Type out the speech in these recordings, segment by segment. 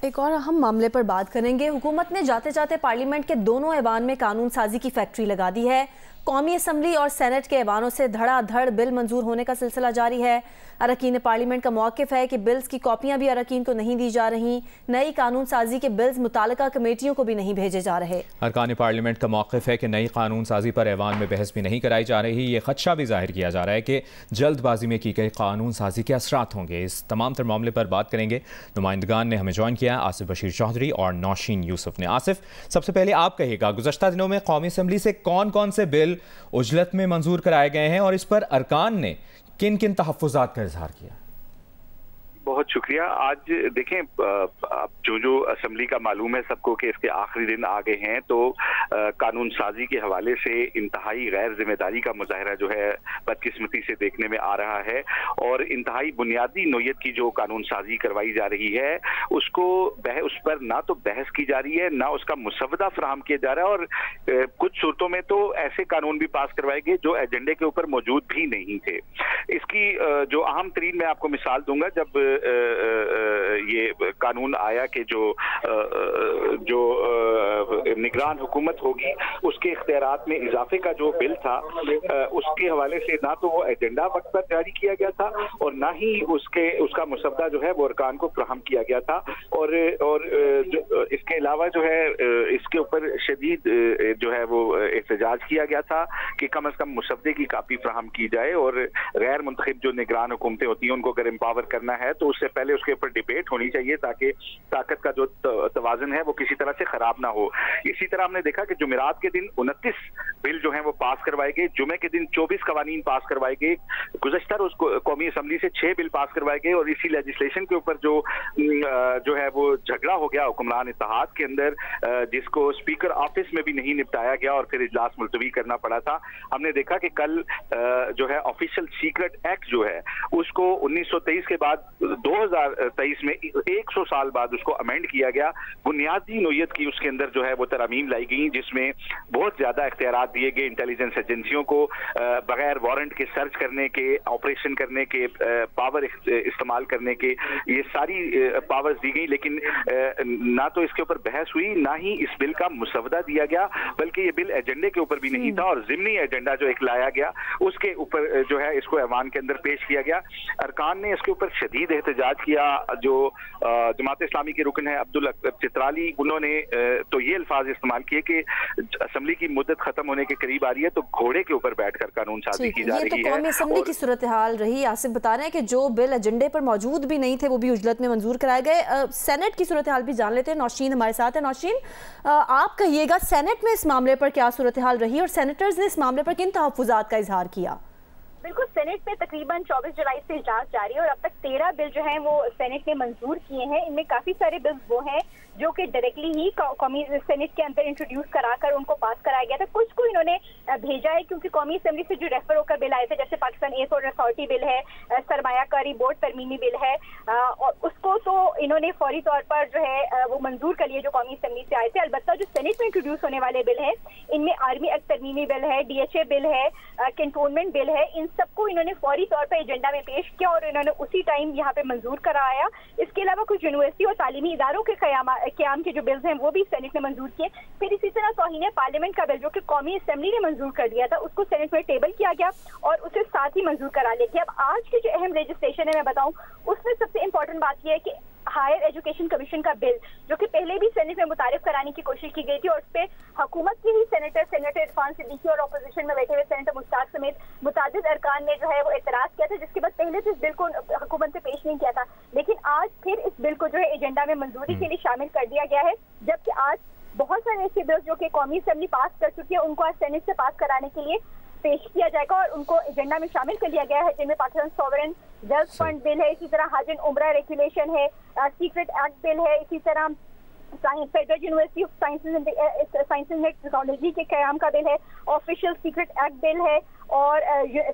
ایک اور اہم معاملے پر بات کریں گے۔ حکومت نے جاتے جاتے پارلیمنٹ کے دونوں ایوان میں قانون سازی کی فیکٹری لگا دی ہے۔ قومی اسمبلی اور سینٹ کے ایوانوں سے دھڑا دھڑ بل منظور ہونے کا سلسلہ جاری ہے۔ اراکین پارلیمنٹ کا موقف ہے کہ بلز کی کاپیاں بھی اراکین کو نہیں دی جا رہی۔ نئی قانون سازی کے بلز متعلقہ کمیٹیوں کو بھی نہیں بھیجے جا رہے۔ ارکان پارلیمنٹ کا موقف ہے کہ نئی قانون سازی پر ایوان میں بحث بھی نہیں کرائی جا رہی۔ یہ خدشہ بھی ظاہر کیا جا رہا ہے کہ جلد بازی میں کی گئی قانون سازی کے اثرات ہوں گے۔ اس تمام تر معاملے پر بات کریں گے۔ نمائندگان نے ہمیں جوائن کیا آصف بشیر چودھری اور نوشین یوسف نے۔ آصف، سب سے پہلے آپ کہیے گا گزشتہ دنوں میں قومی اسمبلی سے کون کون سے بل عجلت میں منظور کرائے گئے ہیں اور اس پر ارکان نے کن کن تحفظات کا اظہار کیا؟ بہت شکریہ۔ آج دیکھیں، جو اسمبلی کا معلوم ہے سب کو کہ اس کے آخری دن آ گئے ہیں، تو قانون سازی کے حوالے سے انتہائی غیر ذمہ داری کا مظاہرہ جو ہے بدقسمتی سے دیکھنے میں آ رہا ہے، اور انتہائی بنیادی نوعیت کی جو قانون سازی کروائی جا رہی ہے اس پر نہ تو بحث کی جا رہی ہے، نہ اس کا مسودہ فراہم کیا جا رہا ہے، اور کچھ صورتوں میں تو ایسے قانون بھی پاس کروائے گئے جو ایجنڈے کے اوپر موجود بھی نہیں تھے۔ اس کی جو اہم ترین میں آپ کو مثال دوں گا، جب یہ قانون آیا کہ جو نگران حکومت ہوگی اس کے اختیارات میں اضافے کا جو بل تھا، اس کے حوالے سے نہ تو وہ ایجنڈا وقت پر جاری کیا گیا تھا اور نہ ہی اس کا مسودہ جو ہے وہ ارکان کو فراہم کیا گیا تھا، اور اس کے علاوہ جو ہے اس کے اوپر شدید جو ہے وہ احتجاج کیا گیا تھا کہ کم از کم مسودے کی کاپی فراہم کی جائے، اور غیر منتخب جو نگران حکومتیں ہوتی ہیں ان کو اگر امپاور کرنا ہے تو اس سے پہلے اس کے اوپر ڈیبیٹ ہونی چاہیے تاکہ طاقت کا جو توازن ہے وہ کسی طرح سے خراب نہ ہو۔ اسی طرح ہم نے دیکھا کہ جمعرات کے دن 29 بل جو ہیں وہ پاس کروائے گئے، جمعے کے دن 24 قوانین پاس کروائے گئے، گزشتہ روز قومی اسمبلی سے 6 بل پاس کروائے گئے، اور اسی لیجسلیشن کے اوپر جو ہے وہ جھگڑا ہو گیا حکمران اتحاد کے اندر، جس کو اسپیکر آفس میں بھی نہیں نپٹایا گیا اور پھر اجلاس ملتوی کرنا پڑا تھا۔ ہم نے دیکھا کہ کل جو ہے آفیشیل سیکرٹ ایکٹ جو ہے اس کو 1923 کے بعد 2023 میں 100 سال بعد اس کو امینڈ کیا گیا۔ بنیادی نوعیت کی اس کے اندر جو ہے وہ ترامیم لائی گئی، جس میں بہت زیادہ اختیارات دیے گئے انٹیلیجنس ایجنسیوں کو، بغیر وارنٹ کے سرچ کرنے کے، آپریشن کرنے کے، پاور استعمال کرنے کے، یہ ساری پاورز دی گئی، لیکن نہ تو اس کے اوپر بحث ہوئی، نہ ہی اس بل کا مسودہ دیا گیا، بلکہ یہ بل ایجنڈے کے اوپر بھی نہیں تھا، اور ضمنی ایجنڈا جو ایک لایا گیا اس کے اوپر جو ہے اس کو ایوان کے اندر پیش کیا گیا۔ ارکان نے اس کے اوپر شدید احتجاج کیا۔ جو جماعت اسلامی کے رکن ہے عبداللہ چترالی، انہوں نے تو یہ الفاظ استعمال کیے کہ اسمبلی کی مدت ختم ہونے کے قریب آ رہی ہے تو گھوڑے کے اوپر بیٹھ کر قانون سازی کی جا رہی ہے۔ یہ تو قومی اسمبلی کی صورتحال رہی۔ آصف بتا رہے ہیں کہ جو بل ایجنڈے پر موجود بھی نہیں تھے وہ بھی عجلت میں منظور کرائے گئے۔ سینٹ کی صورتحال بھی جان لیتے ہیں، نوشین ہمارے ساتھ ہے۔ نوشین، آپ کہیے گا سینٹ میں اس معاملے پر کیا صورتحال رہی اور سینیٹرز نے اس معاملے پر کن تحفظات کا اظہار کیا؟ بالکل، سینٹ میں تقریباً 24 جولائی سے اجلاس جاری ہے اور اب تک 13 بل جو ہیں وہ سینٹ نے منظور کیے ہیں۔ ان میں کافی سارے بلز وہ ہیں جو کہ ڈائریکٹلی ہی قومی سینٹ کے اندر انٹروڈیوس کرا کر ان کو پاس کرایا گیا تھا۔ کچھ کو انہوں نے بھیجا ہے کیونکہ قومی اسمبلی سے جو ریفر ہو کر بل آئے تھے، جیسے پاکستان ایئرپورٹ اتھارٹی بل ہے، سرمایہ کاری بورڈ ترمیمی بل ہے، اور اس کو تو انہوں نے فوری طور پر جو ہے وہ منظور کر لیے جو قومی اسمبلی سے آئے تھے۔ البتہ جو سینٹ میں انٹروڈیوس ہونے والے بل ہیں ان میں آرمی ایکٹ ترمیمی بل ہے، ڈی ایچ اے بل ہے، کنٹونمنٹ بل ہے، ان سب کو انہوں نے فوری طور پر ایجنڈا میں پیش کیا اور انہوں نے اسی ٹائم یہاں پہ منظور کرایا۔ اس کے علاوہ کچھ یونیورسٹی اور تعلیمی اداروں کے قیام کے جو بلز ہیں وہ بھی سینٹ نے منظور کیے۔ پھر اسی طرح توہین پارلیمنٹ کا بل جو کہ قومی اسمبلی نے منظور کر دیا تھا، اس کو سینٹ میں ٹیبل کیا گیا اور اسے ساتھ ہی منظور کرا لیا گیا۔ اب آج کی جو اہم لیجسلیشن ہے میں بتاؤں، اس میں سب سے امپورٹنٹ بات یہ ہے کہ ہائر ایجوکیشن کمیشن کا بل جو کہ پہلے بھی سینٹ میں متعارف کرانے کی کوشش کی گئی تھی، اور اس پہ حکومت کے ہی سینیٹر عرفان صدیقی اور اپوزیشن میں بیٹھے ہوئے سینیٹر مشتاق سمیت متعدد ارکان نے جو ہے وہ اعتراض کیا تھا، جس کے بعد پہلے تو اس بل کو حکومت سے پیش نہیں کیا تھا، لیکن آج پھر اس بل کو جو ہے ایجنڈا میں منظوری کے لیے شامل کر دیا گیا ہے، جبکہ آج بہت سارے ایسے بلز جو کہ قومی اسمبلی پاس کر چکی ہے ان کو آج سینٹ سے پاس کرانے کے لیے پیش کیا جائے گا اور ان کو ایجنڈا میں شامل کر لیا گیا ہے، جن میں پاکستان سوورن ویلتھ فنڈ بل ہے، اسی طرح حج اینڈ عمرہ ریگولیشن ہے، سیکرٹ ایکٹ بل ہے، اسی طرح federal university of science and technology کے قیام کا بل ہے، آفیشیل سیکرٹ ایکٹ بل ہے، اور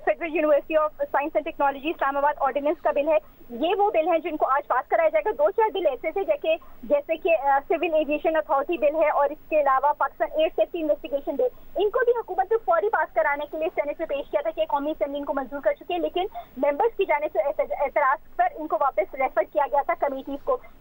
federal university of science and technology Islamabad ordinance کا بل ہے۔ یہ وہ بل ہیں جن کو آج پاس کرایا جائے گا۔ 2-4 بل ایسے تھے جیسے کہ سول ایویشن اتھارٹی بل ہے، اور اس کے علاوہ پاکستان ایئر سیفٹی انویسٹیگیشن بل، ان کو بھی حکومت نے فوری پاس کرانے کے لیے سینٹ میں پیش کیا تھا کہ قومی اسمبلی ان کو منظور کر چکی ہے، لیکن ممبرس کی جانب سے اعتراض پر ان کو واپس ریفر کیا گیا تھا کمیٹیز کو۔